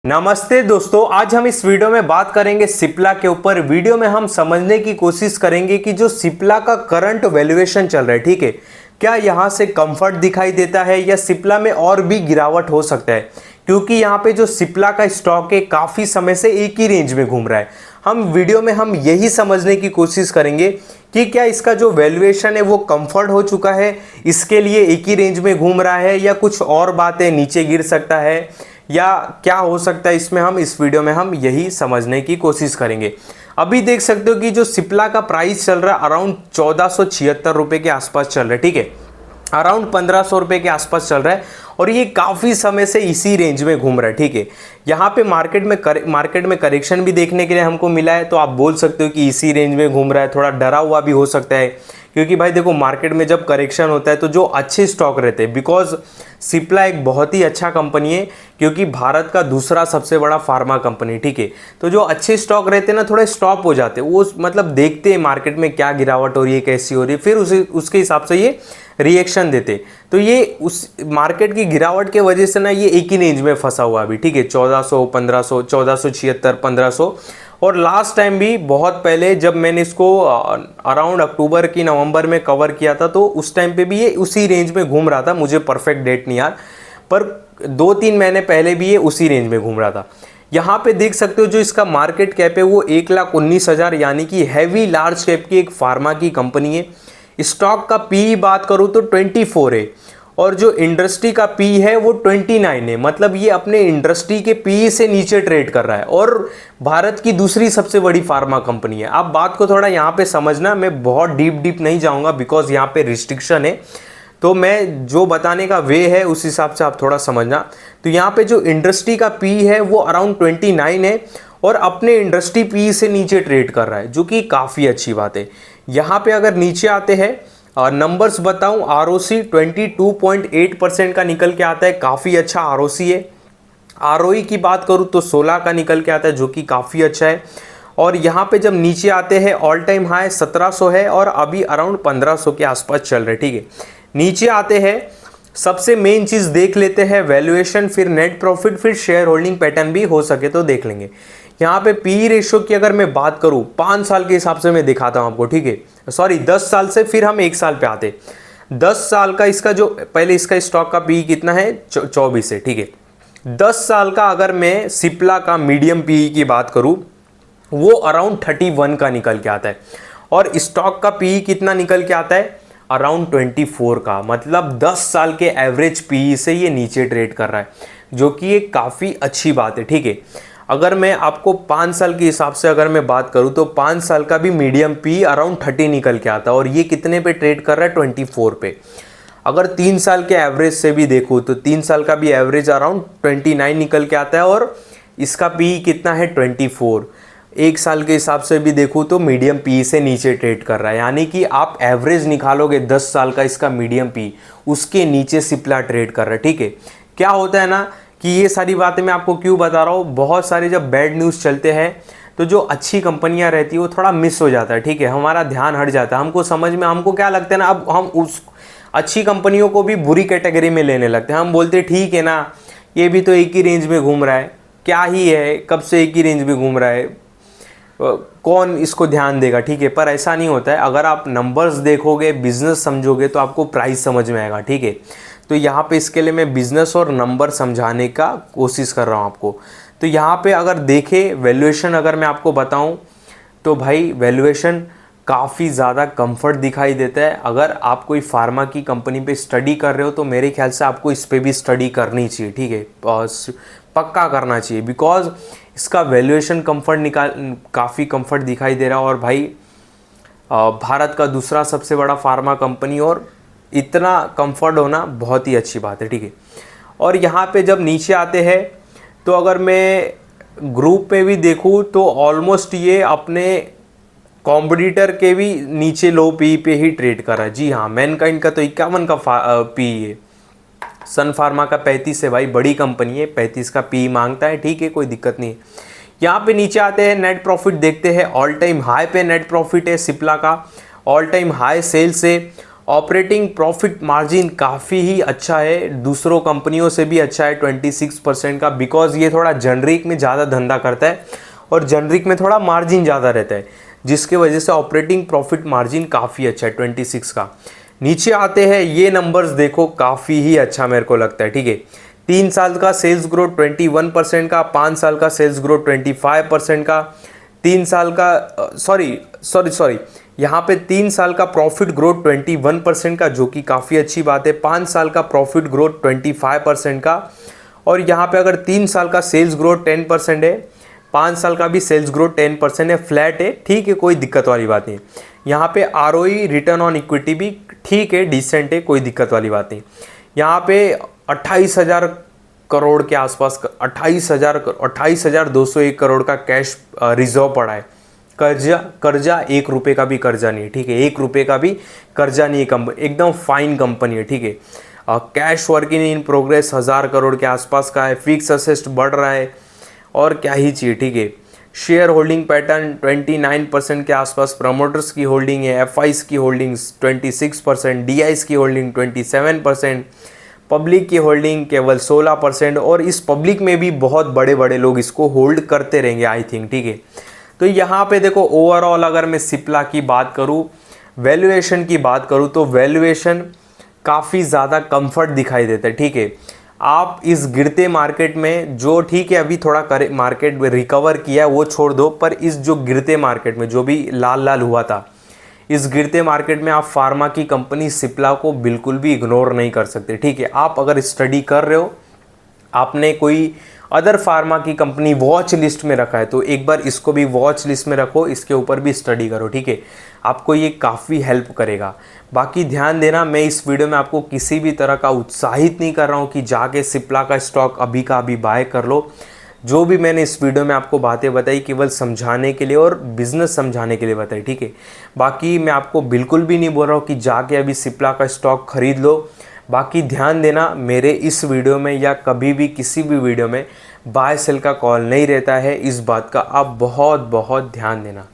नमस्ते दोस्तों, आज हम इस वीडियो में बात करेंगे सिप्ला के ऊपर। वीडियो में हम समझने की कोशिश करेंगे कि जो सिप्ला का करंट वैल्यूएशन चल रहा है, ठीक है, क्या यहां से कंफर्ट दिखाई देता है या सिप्ला में और भी गिरावट हो सकता है, क्योंकि यहां पे जो सिप्ला का स्टॉक है काफी समय से एक ही रेंज में घूम रहा है। हम वीडियो में हम यही समझने की कोशिश करेंगे कि क्या इसका जो वैल्यूएशन है वो कंफर्ट हो चुका है, इसके लिए एक ही रेंज में घूम रहा है, या कुछ और बातें नीचे गिर सकता है, या क्या हो सकता है इसमें। हम इस वीडियो में हम यही समझने की कोशिश करेंगे। अभी देख सकते हो कि जो सिप्ला का प्राइस चल रहा है अराउंड 1476 रुपए के आसपास चल रहा है, ठीक है, अराउंड 1500 रुपए के आसपास चल रहा है और ये काफ़ी समय से इसी रेंज में घूम रहा है, ठीक है। यहाँ पे मार्केट में करेक्शन भी देखने के लिए हमको मिला है, तो आप बोल सकते हो कि इसी रेंज में घूम रहा है। थोड़ा डरा हुआ भी हो सकता है, क्योंकि भाई देखो, मार्केट में जब करेक्शन होता है तो जो अच्छे स्टॉक रहते हैं, बिकॉज सिप्ला एक बहुत ही अच्छा कंपनी है, क्योंकि भारत का दूसरा सबसे बड़ा फार्मा कंपनी, ठीक है। तो जो अच्छे स्टॉक रहते हैं ना, थोड़े स्टॉप हो जाते हैं, वो मतलब देखते हैं मार्केट में क्या गिरावट हो रही है, कैसी हो रही है, फिर उसके हिसाब से ये रिएक्शन देते। तो ये उस मार्केट की गिरावट के वजह से ना ये एक ही रेंज में फंसा हुआ अभी, ठीक है, 1400, 1500, 1476, 1500। और लास्ट टाइम भी बहुत पहले जब मैंने इसको अराउंड अक्टूबर की नवंबर में कवर किया था, तो उस टाइम पे भी ये उसी रेंज में घूम रहा था। मुझे परफेक्ट डेट नहीं याद, पर 2-3 महीने पहले भी ये उसी रेंज में घूम रहा था। यहाँ पे देख सकते हो जो इसका मार्केट कैप है वो 1,19,000, यानी कि हैवी लार्ज कैप की एक फार्मा की कंपनी है। स्टॉक का पी बात करूँ तो 24 है, और जो इंडस्ट्री का पी है वो 29 है। मतलब ये अपने इंडस्ट्री के पी से नीचे ट्रेड कर रहा है, और भारत की दूसरी सबसे बड़ी फार्मा कंपनी है। आप बात को थोड़ा यहाँ पे समझना, मैं बहुत डीप नहीं जाऊँगा, बिकॉज यहाँ पे रिस्ट्रिक्शन है, तो मैं जो बताने का वे है उस हिसाब से आप थोड़ा समझना। तो यहाँ पे जो इंडस्ट्री का पी है वो अराउंड 29 है, और अपने इंडस्ट्री पी से नीचे ट्रेड कर रहा है, जो कि काफ़ी अच्छी बात है। यहाँ पे अगर नीचे आते हैं और नंबर्स बताऊं, आरओसी 22.8% का निकल के आता है, काफ़ी अच्छा आरओसी है। आरओई की बात करूं तो 16 का निकल के आता है, जो कि काफ़ी अच्छा है। और यहाँ पे जब नीचे आते हैं, ऑल टाइम हाई 1700 है और अभी अराउंड 1500 के आसपास चल रहे, ठीक है। नीचे आते हैं, सबसे मेन चीज़ देख लेते हैं वैल्यूएशन, फिर नेट प्रॉफिट, फिर शेयर होल्डिंग पैटर्न भी हो सके तो देख लेंगे। यहाँ पे पी रेशियो की अगर मैं बात करूँ 5 साल के हिसाब से मैं दिखाता हूँ आपको, ठीक है, सॉरी 10 साल से, फिर हम 1 साल पे आते। 10 साल का इसका जो पहले इसका स्टॉक का पी कितना है, 24 है, ठीक है। 10 साल का अगर मैं सिप्ला का मीडियम पी की बात करूँ, वो अराउंड 31 का निकल के आता है, और स्टॉक का पी कितना निकल के आता है, अराउंड 24 का। मतलब 10 साल के एवरेज पी से ये नीचे ट्रेड कर रहा है, जो कि एक काफ़ी अच्छी बात है, ठीक है। अगर मैं आपको 5 साल के हिसाब से अगर मैं बात करूं तो 5 साल का भी मीडियम पी अराउंड 30 निकल के आता है, और ये कितने पे ट्रेड कर रहा है, 24 पे। अगर 3 साल के एवरेज से भी देखूं तो 3 साल का भी एवरेज अराउंड 29 निकल के आता है, और इसका पी कितना है, 24। 1 साल के हिसाब से भी देखूं तो मीडियम पी से नीचे ट्रेड कर रहा है, यानी कि आप एवरेज निकालोगे 10 साल का इसका मीडियम पी, उसके नीचे सिप्ला ट्रेड कर रहा है, ठीक है। क्या होता है ना कि ये सारी बातें मैं आपको क्यों बता रहा हूँ, बहुत सारे जब बैड न्यूज़ चलते हैं तो जो अच्छी कंपनियां रहती है वो थोड़ा मिस हो जाता है, ठीक है, हमारा ध्यान हट जाता है। हमको समझ में, हमको क्या लगता है ना, अब हम उस अच्छी कंपनियों को भी बुरी कैटेगरी में लेने लगते हैं। हम बोलते हैं ठीक है ना, ये भी तो एक ही रेंज में घूम रहा है, क्या ही है, कब से एक ही रेंज में घूम रहा है, कौन इसको ध्यान देगा, ठीक है। पर ऐसा नहीं होता है। अगर आप नंबर्स देखोगे, बिजनेस समझोगे, तो आपको प्राइस समझ में आएगा, ठीक है। तो यहाँ पे इसके लिए मैं बिजनेस और नंबर समझाने का कोशिश कर रहा हूँ आपको। तो यहाँ पे अगर देखें वैल्यूएशन, अगर मैं आपको बताऊँ तो भाई वैल्यूएशन काफ़ी ज़्यादा कंफर्ट दिखाई देता है। अगर आप कोई फार्मा की कंपनी पे स्टडी कर रहे हो तो मेरे ख्याल से आपको इस पे भी स्टडी करनी चाहिए, ठीक है, पक्का करना चाहिए, बिकॉज इसका वैल्यूएशन काफ़ी कंफर्ट दिखाई दे रहा है। और भाई भारत का दूसरा सबसे बड़ा फार्मा कंपनी, और इतना कंफर्ट होना बहुत ही अच्छी बात है, ठीक है। और यहाँ पे जब नीचे आते हैं तो अगर मैं ग्रुप पे भी देखूँ तो ऑलमोस्ट ये अपने कॉम्पिटिटर के भी नीचे लो पी पे ही ट्रेड कर रहा है। जी हाँ, मैनकाइंड का तो 51 का पी है, सन फार्मा का 35 है, भाई बड़ी कंपनी है, 35 का पी मांगता है, ठीक है, कोई दिक्कत नहीं है। यहाँ पे नीचे आते हैं, नेट प्रॉफिट देखते हैं, ऑल टाइम हाई पे नेट प्रॉफिट है सिप्ला का, ऑल टाइम हाई सेल्स है, ऑपरेटिंग प्रॉफिट मार्जिन काफ़ी ही अच्छा है, दूसरों कंपनियों से भी अच्छा है 26% का, बिकॉज ये थोड़ा जेनरिक में ज़्यादा धंधा करता है और जेनरिक में थोड़ा मार्जिन ज़्यादा रहता है, जिसके वजह से ऑपरेटिंग प्रॉफिट मार्जिन काफ़ी अच्छा है 26 का। नीचे आते हैं, ये नंबर्स देखो, काफ़ी ही अच्छा मेरे को लगता है, ठीक है। 3 साल का सेल्स ग्रोथ 21% का, 5 साल का सेल्स ग्रोथ 25% का, 3 साल का सॉरी यहाँ पे 3 साल का प्रॉफिट ग्रोथ 21% का, जो कि काफ़ी अच्छी बात है। 5 साल का प्रॉफिट ग्रोथ 25% का, और यहाँ पे अगर 3 साल का सेल्स ग्रोथ 10% है, 5 साल का भी सेल्स ग्रोथ 10% है, फ्लैट है, ठीक है, कोई दिक्कत वाली बात नहीं। यहाँ पे ROE रिटर्न ऑन इक्विटी भी ठीक है, डिसेंट है, कोई दिक्कत वाली बात नहीं। यहाँ पे 28,000 करोड़ के आसपास, 28,201 करोड़ का कैश रिजर्व पड़ा है। कर्जा 1 रुपये का भी कर्जा नहीं है, ठीक है, 1 रुपये का भी कर्जा नहीं है। कंपनी एकदम फाइन कंपनी है, ठीक है। Cash working in progress 1000 crore के आसपास का है। फिक्स असेस्ट बढ़ रहा है, और क्या ही चाहिए, ठीक है। शेयर होल्डिंग पैटर्न 29% के आसपास प्रमोटर्स की होल्डिंग है। FIs की होल्डिंग्स 26%, DIs की होल्डिंग 27%, पब्लिक की होल्डिंग केवल 16%, और इस पब्लिक में भी बहुत बड़े बड़े लोग इसको होल्ड करते रहेंगे, आई थिंक, ठीक है। तो यहाँ पे देखो, ओवरऑल अगर मैं सिप्ला की बात करूँ, वैल्यूएशन की बात करूँ, तो वैल्यूएशन काफ़ी ज़्यादा कंफर्ट दिखाई देता है, ठीक है। आप इस गिरते मार्केट में, जो ठीक है अभी थोड़ा मार्केट रिकवर किया है वो छोड़ दो, पर इस जो गिरते मार्केट में जो भी लाल लाल हुआ था, इस गिरते मार्केट में आप फार्मा की कंपनी सिप्ला को बिल्कुल भी इग्नोर नहीं कर सकते, ठीक है। आप अगर स्टडी कर रहे हो, आपने कोई अदर फार्मा की कंपनी वॉच लिस्ट में रखा है, तो एक बार इसको भी वॉच लिस्ट में रखो, इसके ऊपर भी स्टडी करो, ठीक है। आपको ये काफ़ी हेल्प करेगा। बाकी ध्यान देना, मैं इस वीडियो में आपको किसी भी तरह का उत्साहित नहीं कर रहा हूँ कि जाके सिप्ला का स्टॉक अभी का अभी बाय कर लो। जो भी मैंने इस वीडियो में आपको बातें बताई, केवल समझाने के लिए और बिजनेस समझाने के लिए बताई, ठीक है। बाकी मैं आपको बिल्कुल भी नहीं बोल रहा हूँ कि जाके अभी सिप्ला का स्टॉक खरीद लो। बाकी ध्यान देना, मेरे इस वीडियो में या कभी भी किसी भी वीडियो में बाय सेल का कॉल नहीं रहता है, इस बात का आप बहुत बहुत ध्यान देना।